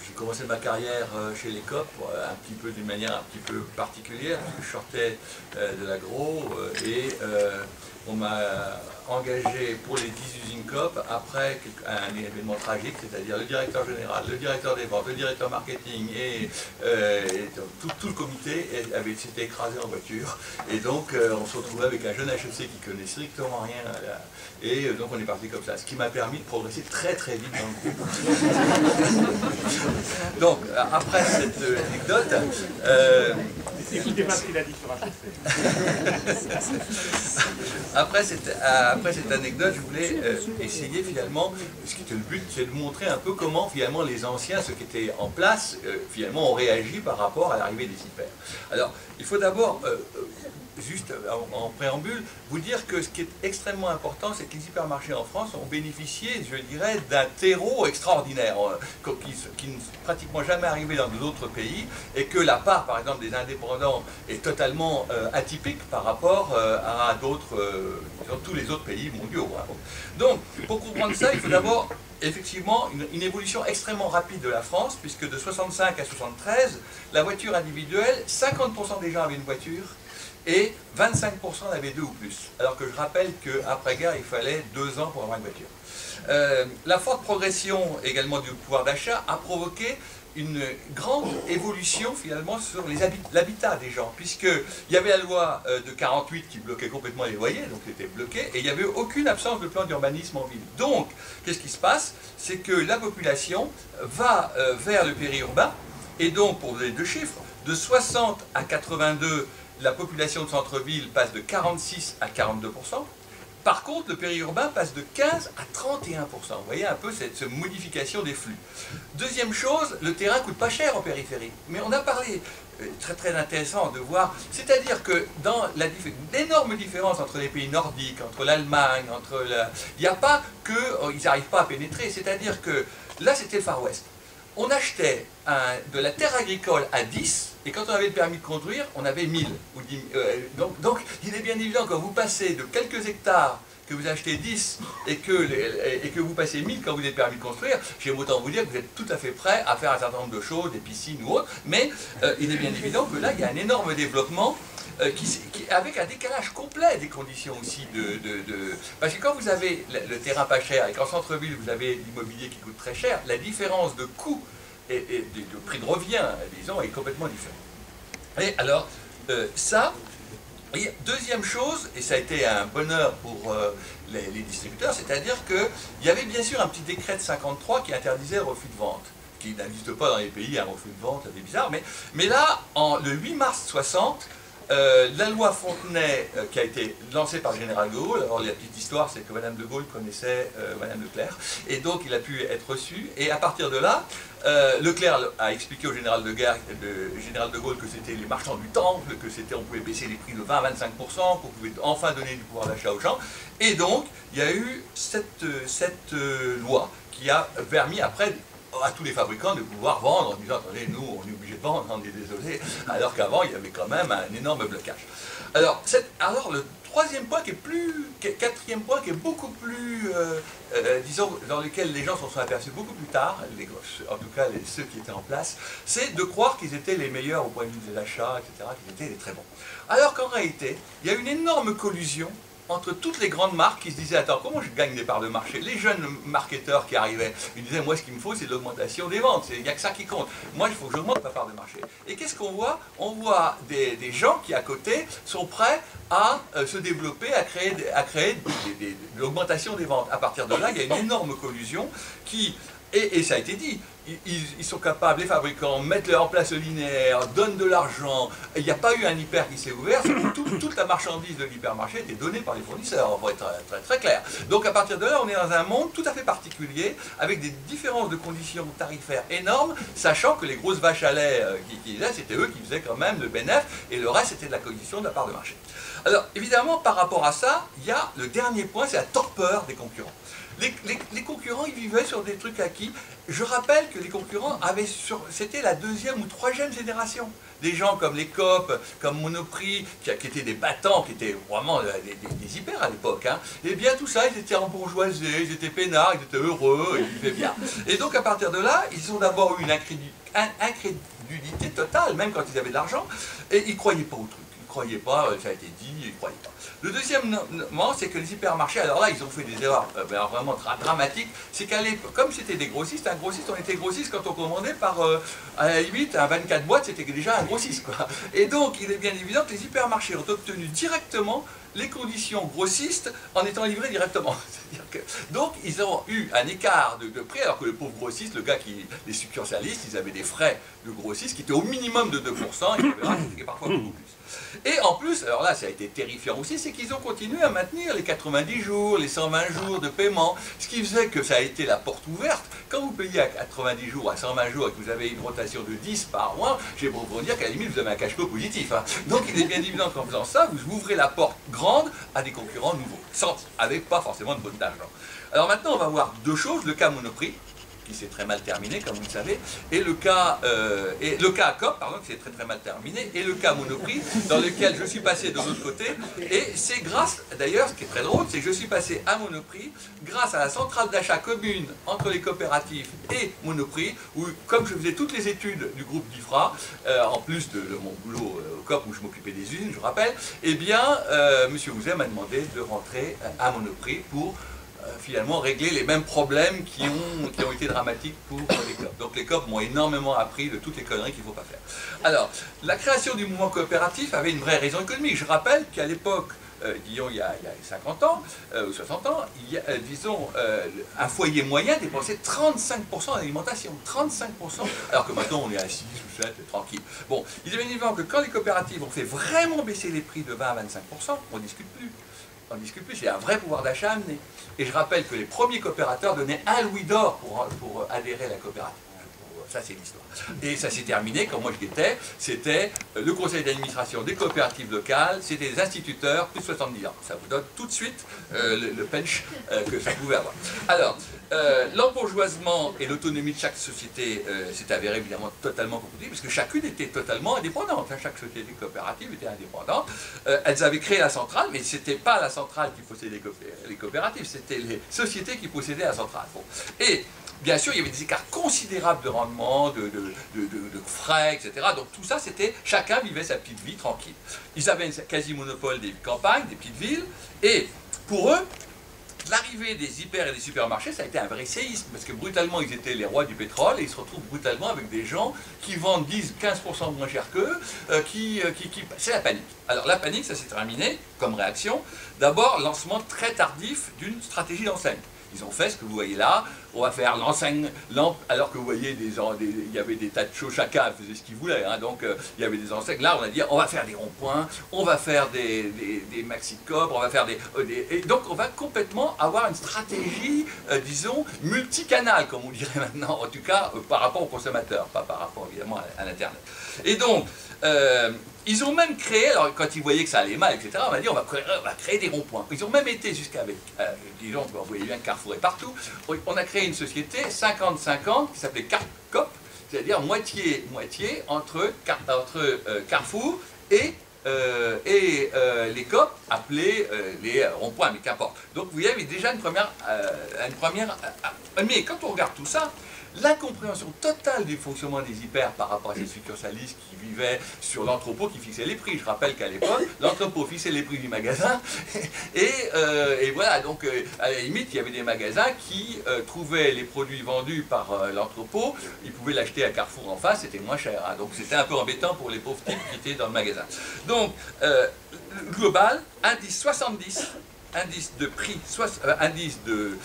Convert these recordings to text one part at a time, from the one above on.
j'ai commencé ma carrière chez les COP, un petit peu d'une manière un petit peu particulière, parce que je sortais de l'agro et on m'a engagé pour les 10 usines COP après un événement tragique, c'est-à-dire le directeur général, le directeur des ventes, le directeur marketing et tout le comité s'était écrasé en voiture. Et donc on se retrouvait avec un jeune HEC qui connaît strictement rien et donc on est parti comme ça, ce qui m'a permis de progresser très très vite dans le groupe. Donc après cette anecdote, écoutez pas ce qu'il a dit sur HEC. Après cette anecdote, je voulais essayer finalement, ce qui était le but, c'est de montrer un peu comment finalement les anciens, ceux qui étaient en place, finalement ont réagi par rapport à l'arrivée des hyper. Alors, il faut d'abord, juste en préambule, vous dire que ce qui est extrêmement important, c'est que les hypermarchés en France ont bénéficié, je dirais, d'un terreau extraordinaire, qui n'est pratiquement jamais arrivé dans d'autres pays, et que la part, par exemple, des indépendants est totalement atypique par rapport à d'autres, tous les autres pays mondiaux. Hein. Donc, pour comprendre ça, il faut d'abord effectivement une évolution extrêmement rapide de la France, puisque de 65 à 73, la voiture individuelle, 50% des gens avaient une voiture, et 25% en avaient 2 ou plus. Alors que je rappelle qu'après-guerre, il fallait 2 ans pour avoir une voiture. La forte progression également du pouvoir d'achat a provoqué une grande évolution finalement sur l'habitat des gens, puisqu'il y avait la loi de 48 qui bloquait complètement les loyers, donc c'était bloqué, et il n'y avait aucune absence de plan d'urbanisme en ville. Donc, qu'est-ce qui se passe? C'est que la population va vers le périurbain, et donc, pour vous donner 2 chiffres, de 60 à 82, la population de centre-ville passe de 46 à 42%. Par contre, le périurbain passe de 15 à 31%. Vous voyez un peu cette modification des flux. Deuxième chose, le terrain coûte pas cher en périphérie. Mais on a parlé, très très intéressant de voir, c'est-à-dire que dans l'énorme différence entre les pays nordiques, entre l'Allemagne, il n'y a pas qu'ils n'arrivent pas à pénétrer. C'est-à-dire que là, c'était le Far West. On achetait de la terre agricole à 10, et quand on avait le permis de construire, on avait 1000. Ou 10, donc, il est bien évident que quand vous passez de quelques hectares, que vous achetez 10, et que vous passez 1000 quand vous avez le permis de construire, j'aime autant vous dire que vous êtes tout à fait prêt à faire un certain nombre de choses, des piscines ou autres, mais il est bien évident que là, il y a un énorme développement, avec un décalage complet des conditions aussi Parce que quand vous avez le terrain pas cher et qu'en centre-ville vous avez l'immobilier qui coûte très cher, la différence de coût et de prix de revient, disons, est complètement différente. Et alors, ça, et deuxième chose, et ça a été un bonheur pour les distributeurs, c'est-à-dire qu'il y avait bien sûr un petit décret de 53 qui interdisait le refus de vente, qui n'existe pas dans les pays, un refus de vente, c'est bizarre, mais là, le 8 mars 60, la loi Fontenay qui a été lancée par le général de Gaulle, alors la petite histoire c'est que Madame de Gaulle connaissait Madame Leclerc, et donc il a pu être reçu, et à partir de là, Leclerc a expliqué au général de Gaulle que c'était les marchands du temple, que on pouvait baisser les prix de 20 à 25%, qu'on pouvait enfin donner du pouvoir d'achat aux gens, et donc il y a eu cette loi qui a permis après à tous les fabricants de pouvoir vendre en disant attendez, nous on est obligé de vendre, on est désolé, alors qu'avant il y avait quand même un énorme blocage. Alors le troisième point quatrième point qui est beaucoup plus, disons, dans lequel les gens s'en sont aperçus beaucoup plus tard, en tout cas ceux qui étaient en place, c'est de croire qu'ils étaient les meilleurs au point de vue des achats, etc., qu'ils étaient les très bons. Alors qu'en réalité, il y a une énorme collusion entre toutes les grandes marques qui se disaient attends, comment je gagne des parts de marché? Les jeunes marketeurs qui arrivaient, ils disaient moi ce qu'il me faut c'est l'augmentation des ventes, il n'y a que ça qui compte, moi il faut que j'augmente ma part de marché. Et qu'est-ce qu'on voit? On voit des gens qui à côté sont prêts à se développer, à créer de l'augmentation des ventes. À partir de là, il y a une énorme collusion qui, et ça a été dit, ils sont capables, les fabricants, mettent en place le linéaire, donnent de l'argent. Il n'y a pas eu un hyper qui s'est ouvert, toute la marchandise de l'hypermarché était donnée par les fournisseurs, pour être très, très clair. Donc à partir de là, on est dans un monde tout à fait particulier, avec des différences de conditions tarifaires énormes, sachant que les grosses vaches à lait qui là, c'était eux qui faisaient quand même le bénéfice, et le reste c'était de la condition de la part de marché. Alors évidemment, par rapport à ça, il y a le dernier point, c'est la torpeur des concurrents. Les concurrents, ils vivaient sur des trucs acquis. Je rappelle que les concurrents avaient c'était la 2e ou 3e génération. des gens comme les Coop, comme Monoprix, qui étaient des battants, qui étaient vraiment des hyper à l'époque, hein, et bien tout ça, ils étaient embourgeoisés, ils étaient peinards, ils étaient heureux, ils vivaient bien. Et donc à partir de là, ils ont d'abord eu une incrédulité totale, même quand ils avaient de l'argent, et ils ne croyaient pas au truc. Ils ne croyaient pas, ça a été dit, ils ne croyaient pas. Le deuxièmement, c'est que les hypermarchés, alors là, ils ont fait des erreurs vraiment dramatiques. C'est qu'à l'époque, comme c'était des grossistes, un grossiste, on était grossiste quand on commandait par, à la limite, un 24 boîtes, c'était déjà un grossiste, quoi. Et donc, il est bien évident que les hypermarchés ont obtenu directement les conditions grossistes en étant livrés directement. Donc, ils ont eu un écart de prix, alors que le pauvre grossiste, le gars les succursalistes, ils avaient des frais de grossiste qui étaient au minimum de 2%, et parfois beaucoup plus. Et en plus, alors là, ça a été terrifiant aussi, c'est qu'ils ont continué à maintenir les 90 jours, les 120 jours de paiement, ce qui faisait que ça a été la porte ouverte. Quand vous payez à 90 jours, à 120 jours, et que vous avez une rotation de 10 par mois, j'ai pour vous dire qu'à la limite, vous avez un cash flow positif. Hein. Donc, il est bien évident qu'en faisant ça, vous ouvrez la porte grande à des concurrents nouveaux, avec pas forcément de bonne d'argent. Alors maintenant, on va voir deux choses, le cas Monoprix, qui s'est très mal terminé, comme vous le savez, et le cas Coop, pardon, qui s'est très mal terminé, et le cas Monoprix, dans lequel je suis passé de l'autre côté, et c'est grâce, d'ailleurs, ce qui est très drôle, c'est que je suis passé à Monoprix, grâce à la centrale d'achat commune entre les coopératifs et Monoprix, où, comme je faisais toutes les études du groupe d'IFRA, en plus de mon boulot au Coop, où je m'occupais des usines, je rappelle, eh bien, M. Houzet m'a demandé de rentrer à Monoprix pour finalement régler les mêmes problèmes qui ont été dramatiques pour les Coop. Donc les Coop m'ont énormément appris de toutes les conneries qu'il ne faut pas faire. Alors, la création du mouvement coopératif avait une vraie raison économique. Je rappelle qu'à l'époque, disons il y a 50 ans, ou 60 ans, disons, un foyer moyen dépensait 35% d'alimentation. 35%, alors que maintenant on est à 6 ou 7, tranquille. Bon, il est bien évident que quand les coopératives ont fait vraiment baisser les prix de 20 à 25%, on ne discute plus. On ne discute plus, c'est un vrai pouvoir d'achat amené. Et je rappelle que les premiers coopérateurs donnaient 1 louis d'or pour adhérer à la coopérative. Ça, c'est l'histoire. Et ça s'est terminé, quand moi je l'étais, c'était le conseil d'administration des coopératives locales, c'était des instituteurs, plus de 70 ans. Ça vous donne tout de suite le punch que ça pouvait avoir. Alors, l'embourgeoisement et l'autonomie de chaque société s'est avéré évidemment totalement compliqué, parce que chacune était totalement indépendante. Hein. Chaque société coopérative était indépendante. Elles avaient créé la centrale, mais ce n'était pas la centrale qui possédait les coopératives, c'était les sociétés qui possédaient la centrale. Bon. Et bien sûr, il y avait des écarts considérables de rendement, de frais, etc. Donc tout ça, c'était, chacun vivait sa petite vie tranquille. Ils avaient un quasi-monopole des campagnes, des petites villes, et pour eux, l'arrivée des hyper et des supermarchés, ça a été un vrai séisme, parce que brutalement, ils étaient les rois du pétrole, et ils se retrouvent brutalement avec des gens qui vendent 10-15% moins cher qu'eux, c'est la panique. Alors la panique, ça s'est terminé, comme réaction, d'abord, lancement très tardif d'une stratégie d'enseigne. Ils ont fait ce que vous voyez là, on va faire l'enseigne, alors que vous voyez, il y avait des tas de choses, chacun faisait ce qu'il voulait, hein, donc il y avait des enseignes. Là, on a dit, on va faire des ronds-points, on va faire des maxi-coop, on va faire et donc on va complètement avoir une stratégie, disons, multicanal, comme on dirait maintenant, en tout cas par rapport aux consommateurs, pas par rapport évidemment à l'Internet. Et donc, ils ont même créé, alors quand ils voyaient que ça allait mal, etc., on va dire on va créer des ronds-points. Ils ont même été jusqu'à disons, vous voyez bien que Carrefour est partout, on a créé une société 50-50 qui s'appelait Coop, c'est-à-dire moitié-moitié entre Carrefour et les Coop appelés les ronds-points, mais qu'importe. Donc vous avez déjà une première mais quand on regarde tout ça, l'incompréhension totale du fonctionnement des hyper par rapport à ces succursalistes qui vivaient sur l'entrepôt qui fixait les prix. Je rappelle qu'à l'époque, l'entrepôt fixait les prix du magasin et voilà, donc à la limite, il y avait des magasins qui trouvaient les produits vendus par l'entrepôt, ils pouvaient l'acheter à Carrefour en face, c'était moins cher. Hein, donc c'était un peu embêtant pour les pauvres types qui étaient dans le magasin. Donc, global, indice 70. Indice de prix, indice de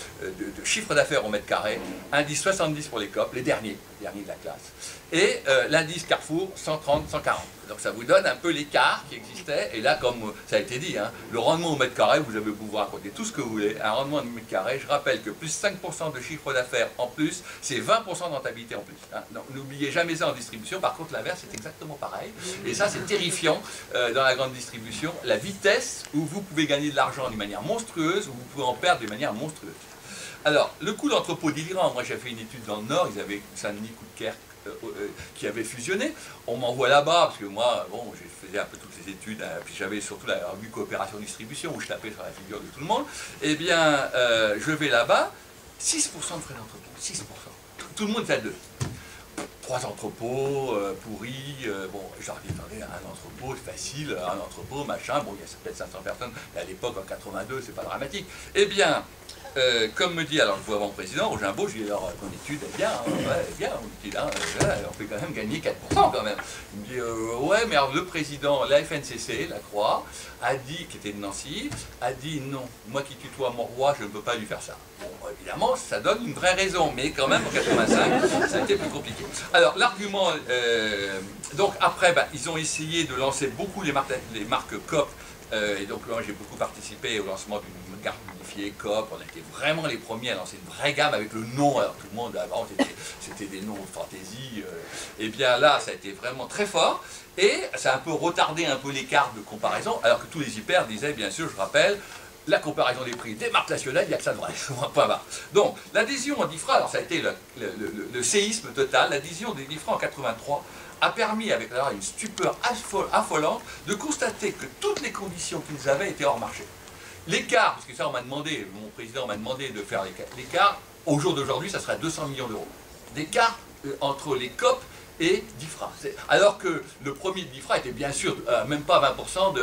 chiffre d'affaires au mètre carré, indice 70 pour les Coop, les derniers de la classe, et l'indice Carrefour 130, 140. Donc ça vous donne un peu l'écart qui existait, et là comme ça a été dit, hein, le rendement au mètre carré, vous avez beau vous raconter tout ce que vous voulez, un rendement au mètre carré, je rappelle que plus 5% de chiffre d'affaires en plus, c'est 20% de rentabilité en plus. Hein. N'oubliez jamais ça en distribution, par contre l'inverse c'est exactement pareil, et ça c'est terrifiant dans la grande distribution, la vitesse où vous pouvez gagner de l'argent d'une manière monstrueuse, où vous pouvez en perdre d'une manière monstrueuse. Alors, le coût d'entrepôt délirant, moi j'ai fait une étude dans le Nord, ils avaient Saint-Denis, Coudekerque, qui avait fusionné. On m'envoie là-bas, parce que moi, bon, je faisais un peu toutes les études, hein, puis j'avais surtout la revue Coopération-Distribution, où je tapais sur la figure de tout le monde. Eh bien, je vais là-bas, 6% de frais d'entrepôt, 6%. Tout le monde est à 2. 3 entrepôts pourris, bon, je leur dis, attendez, un entrepôt, c'est facile, un entrepôt, machin, bon, il y a peut-être 500 personnes, mais à l'époque, en 82, c'est pas dramatique. Eh bien, comme me dit, alors je vois mon président, Roger Imbaud, je lui dis, alors, ton étude est bien, hein, ouais, bien, on dit, là, on peut quand même gagner 4% quand même. Il me dit, ouais, mais alors le président, la FNCC, la Croix, a dit, qui était de Nancy, a dit, non, moi qui tutoie mon roi, je ne peux pas lui faire ça. Bon, évidemment, ça donne une vraie raison, mais quand même, en 85, ça a été plus compliqué. Alors, l'argument, donc après, bah, ils ont essayé de lancer beaucoup les marques COP, et donc moi j'ai beaucoup participé au lancement d'une carte unifiée COP, on a été vraiment les premiers à lancer une vraie gamme avec le nom, alors tout le monde avant c'était des noms de fantaisie, et bien là ça a été vraiment très fort, et ça a un peu retardé un peu l'écart de comparaison, alors que tous les hyper disaient, bien sûr, je rappelle, la comparaison des prix des marques nationales, il n'y a que ça de vrai, point barre. Donc l'adhésion en DIFRA, alors ça a été le séisme total, l'adhésion des DIFRA en 83, a permis, avec alors, une stupeur affolante, de constater que toutes les conditions qu'ils avaient étaient hors marché. L'écart, parce que ça on m'a demandé, mon président m'a demandé de faire l'écart, au jour d'aujourd'hui ça serait 200 millions d'euros. D'écart entre les COP et DIFRA. Alors que le premier DIFRA était bien sûr même pas 20%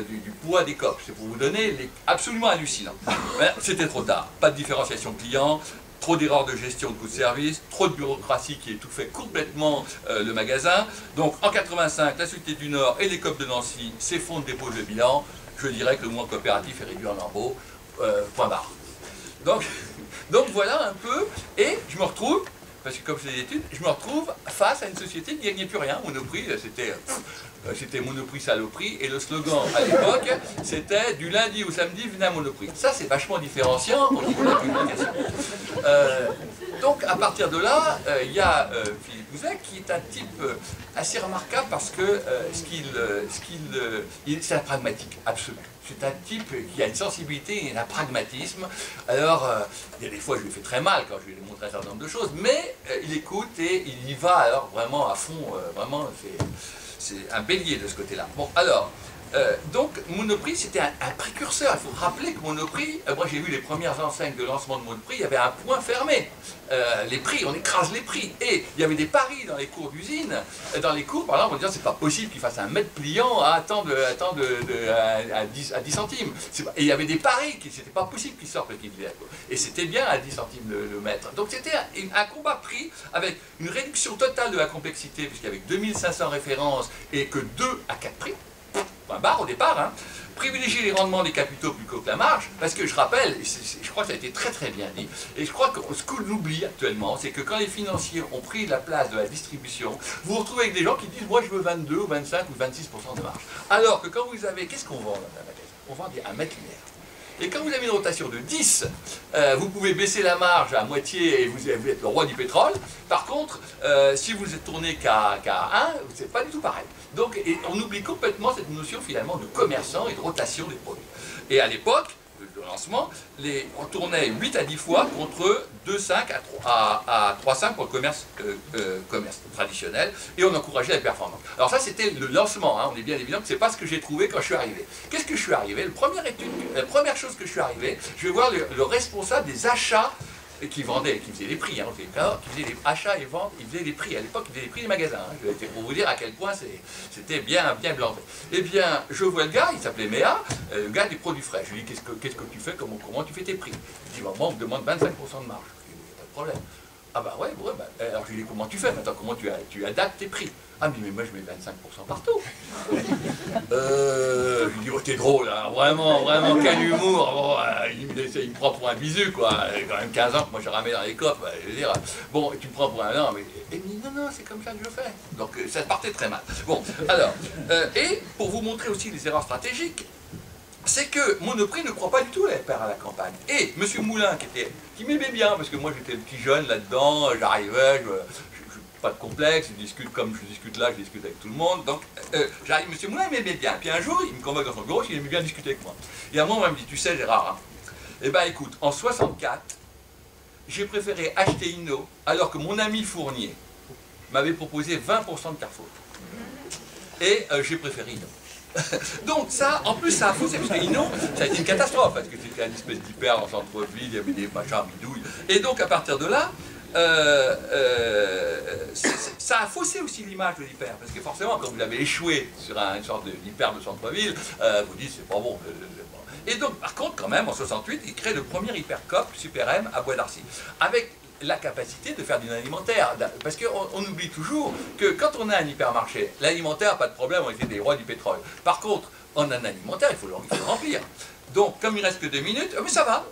du poids des COP. C'est pour vous donner absolument hallucinant. C'était trop tard. Pas de différenciation client, trop d'erreurs de gestion de coûts de service, trop de bureaucratie qui étouffait complètement le magasin. Donc en 85, la Société du Nord et les COP de Nancy s'effondrent, déposent le bilan. Je dirais que le mouvement coopératif est réduit en lambeaux, point barre. Donc voilà un peu, et je me retrouve, parce que comme je fais des études, je me retrouve face à une société qui ne gagnait plus rien. Monoprix, c'était Monoprix saloperie, et le slogan à l'époque, c'était du lundi au samedi, venez à Monoprix. Ça, c'est vachement différenciant au niveau de la communication. Donc, à partir de là, il y a Philippe Bouzet, qui est un type assez remarquable parce que c'est un pragmatique absolu. C'est un type qui a une sensibilité et un pragmatisme. Alors, il y a des fois, je lui fais très mal quand je lui montre un certain nombre de choses, mais il écoute et il y va alors vraiment à fond. Vraiment, c'est un bélier de ce côté-là. Bon, alors, donc Monoprix, c'était un précurseur. Il faut rappeler que Monoprix, moi j'ai vu les premières enseignes de lancement de Monoprix, il y avait un point fermé. Les prix, on écrase les prix. Et il y avait des paris dans les cours d'usine, dans les cours, par exemple, on disait c'est pas possible qu'il fasse un mètre pliant à 10 centimes. Et il y avait des paris, c'était pas possible qu'il sorte le kit. Et c'était bien à 10 centimes le mètre. Donc c'était un combat prix avec une réduction totale de la complexité, puisqu'il y avait 2500 références et que 2 à 4 prix. Point barre au départ, hein. Privilégier les rendements des capitaux plutôt que la marge, parce que je rappelle, je crois que ça a été très très bien dit, et je crois que ce qu'on oublie actuellement, c'est que quand les financiers ont pris la place de la distribution, vous vous retrouvez avec des gens qui disent, moi je veux 22 ou 25 ou 26% de marge. Alors que quand vous avez, qu'est-ce qu'on vend dans la magasin? On vend un mètre linéaire. Et quand vous avez une rotation de 10, vous pouvez baisser la marge à moitié et vous êtes le roi du pétrole. Par contre, si vous êtes tourné qu'à 1, c'est pas du tout pareil. Donc, on oublie complètement cette notion finalement de commerçant et de rotation des produits. Et à l'époque, le lancement, on tournait 8 à 10 fois contre 2,5 à 3,5 pour le commerce traditionnel, et on encourageait la performance. Alors ça, c'était le lancement, hein, on est bien évident que ce n'est pas ce que j'ai trouvé quand je suis arrivé. Qu'est-ce que je suis arrivé? La première chose que je suis arrivé, je vais voir le responsable des achats qui vendait, qui faisait les prix, hein, qui faisait les achats et ventes, il faisait les prix. À l'époque, il faisait les prix des magasins. Hein. C'est pour vous dire à quel point c'était bien blanc. Eh bien, je vois le gars, il s'appelait Méa, le gars des produits frais. Je lui dis, qu'est-ce que tu fais, comment tu fais tes prix? Il dit, bon, moi, on me demande 25% de marge. Je lui dis, pas de problème. Ah bah ouais, bah, alors je lui dis, comment tu fais maintenant? Comment tu adaptes tes prix? Ah mais moi je mets 25% partout. Je lui dis, oh t'es drôle, hein, vraiment, quel humour. Bon, il me prend pour un bisu, quoi. Il y a quand même 15 ans que moi je ramais dans les copes. Je veux dire, bon, tu me prends pour un... Non, mais il me dit, non, c'est comme ça que je fais. Donc ça partait très mal. Bon, alors, et pour vous montrer aussi les erreurs stratégiques, c'est que Monoprix ne croit pas du tout à la campagne. Et M. Moulin, qui m'aimait bien, parce que moi j'étais le petit jeune là-dedans, j'arrivais, pas de complexe, je discute comme je discute là, je discute avec tout le monde. Donc j'arrive, M. Moulin m'aimait bien. Puis un jour, il me convoque dans son bureau, il aimait bien discuter avec moi. Et à un moment, il me dit, tu sais Gérard, hein, eh ben écoute, en 64, j'ai préféré acheter Inno, alors que mon ami Fournier, m'avait proposé 20% de Carrefour. Et j'ai préféré Inno. Donc ça, en plus ça a faussé, parce que Inno, ça a été une catastrophe, parce que c'était une espèce d'hyper en centre-ville, il y avait des machins bidouilles. Et donc à partir de là, ça a faussé aussi l'image de l'hyper, parce que forcément, quand vous l'avez échoué sur une sorte d'hyper de centre-ville, vous dites c'est pas bon. Et donc, par contre, quand même, en 68, il crée le premier hypercoop Super M à Bois d'Arcy, avec la capacité de faire du non-alimentaire. Parce qu'on oublie toujours que quand on a un hypermarché, l'alimentaire, pas de problème, on était des rois du pétrole. Par contre, en un alimentaire, il faut le remplir. Donc, comme il reste que 2 minutes, mais ça va,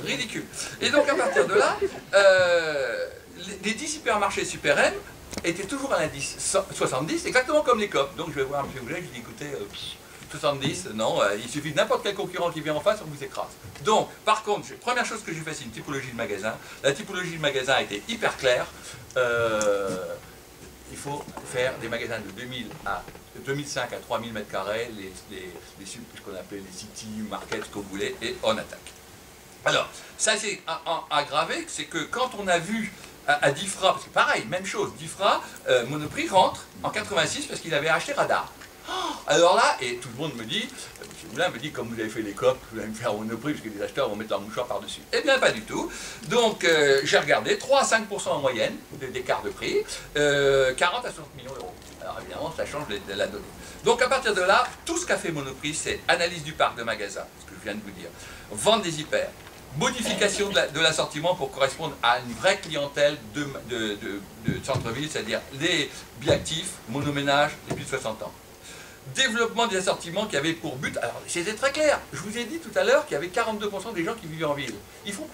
ridicule. Et donc, à partir de là, les 10 hypermarchés Super M étaient toujours à l'indice 70, exactement comme les COP. Donc, je vais voir M. Goulet, je dis écoutez, 70, non, il suffit de n'importe quel concurrent qui vient en face, on vous écrase. Donc, par contre, première chose que j'ai fait, c'est une typologie de magasin. La typologie de magasin a été hyper claire. Il faut faire des magasins de 2005 à 3000 m², ce qu'on appelait les city markets, comme vous voulez, et on attaque. Alors, ça c'est aggravé, c'est que quand on a vu à Diffra, parce que pareil, même chose, Diffra, Monoprix rentre en 86 parce qu'il avait acheté Radar. Alors là, et tout le monde me dit, M. Moulin me dit, comme vous avez fait les COP, vous allez me faire Monoprix, parce que les acheteurs vont mettre leur mouchoir par-dessus. Eh bien, pas du tout. Donc, j'ai regardé, 3 à 5% en moyenne d'écart de prix, 40 à 60 millions d'euros. Alors évidemment, ça change la donnée. Donc, à partir de là, tout ce qu'a fait Monoprix, c'est analyse du parc de magasins, ce que je viens de vous dire, vente des hyper, modification de l'assortiment pour correspondre à une vraie clientèle de centre-ville, c'est-à-dire les biactifs, monoménages et plus de 60 ans. Développement des assortiments qui avaient pour but, alors c'était très clair, je vous ai dit tout à l'heure qu'il y avait 42% des gens qui vivaient en ville. Ils faisaient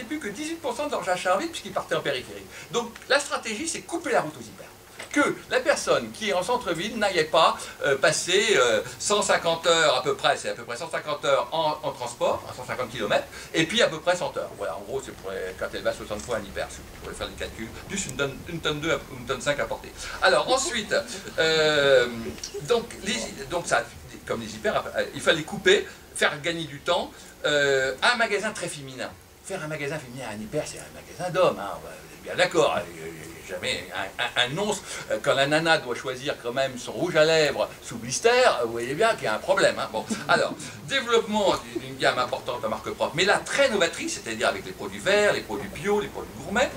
plus que 18% de leurs achats en ville puisqu'ils partaient en périphérie. Donc la stratégie, c'est couper la route aux hyper. Que la personne qui est en centre-ville n'aille pas passer 150 heures à peu près, c'est à peu près 150 heures en transport, à 150 km, et puis à peu près 100 heures. Voilà, en gros, c'est quand elle va 60 fois un hyper, vous pourrez faire des calculs, plus une tonne 2 ou une tonne 5 à porter. Alors ensuite, donc ça, comme les hyper, il fallait couper, faire gagner du temps, un magasin très féminin. Faire un magasin féminin à un hyper, c'est un magasin d'hommes, hein, vous êtes bien d'accord. Jamais un nonce, quand la nana doit choisir quand même son rouge à lèvres sous blister, vous voyez bien qu'il y a un problème. Hein. Bon, alors, développement d'une gamme importante en marque propre, mais là très novatrice, c'est-à-dire avec les produits verts, les produits bio, les produits gourmets.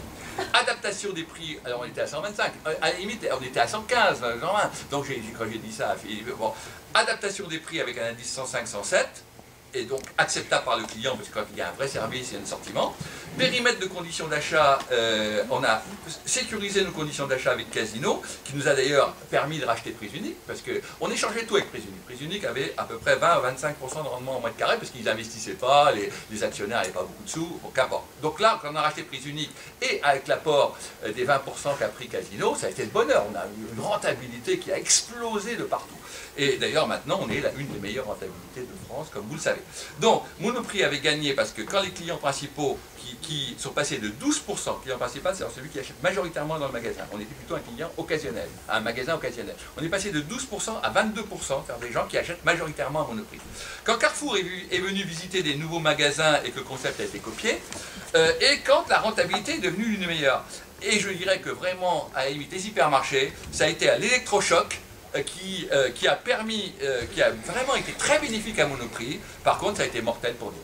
Adaptation des prix, alors on était à 125, à la limite on était à 115, 120, donc quand j'ai dit ça à Philippe, bon, adaptation des prix avec un indice 105-107, et donc acceptable par le client, parce que quand il y a un vrai service, il y a un assortiment. Périmètre de conditions d'achat, on a sécurisé nos conditions d'achat avec Casino, qui nous a d'ailleurs permis de racheter Prise Unique, parce qu'on échangeait tout avec Prise Unique. Prise Unique avait à peu près 20 à 25% de rendement en mètre carré, parce qu'ils n'investissaient pas, les actionnaires n'avaient pas beaucoup de sous, bon, qu'importe. Donc là, quand on a racheté Prise Unique, et avec l'apport des 20% qu'a pris Casino, ça a été le bonheur. On a eu une rentabilité qui a explosé de partout. Et d'ailleurs, maintenant, on est une des meilleures rentabilités de France, comme vous le savez. Donc, Monoprix avait gagné parce que quand les clients principaux qui sont passés de 12%, client principal, c'est celui qui achète majoritairement dans le magasin. On était plutôt un client occasionnel, un magasin occasionnel. On est passé de 12% à 22%, c'est-à-dire des gens qui achètent majoritairement à Monoprix. Quand Carrefour est venu visiter des nouveaux magasins et que le concept a été copié, et quand la rentabilité est devenue l'une des meilleures. Et je dirais que vraiment, à la limite, les hypermarchés, ça a été à l'électrochoc, qui a vraiment été très bénéfique à Monoprix. Par contre, ça a été mortel pour d'autres.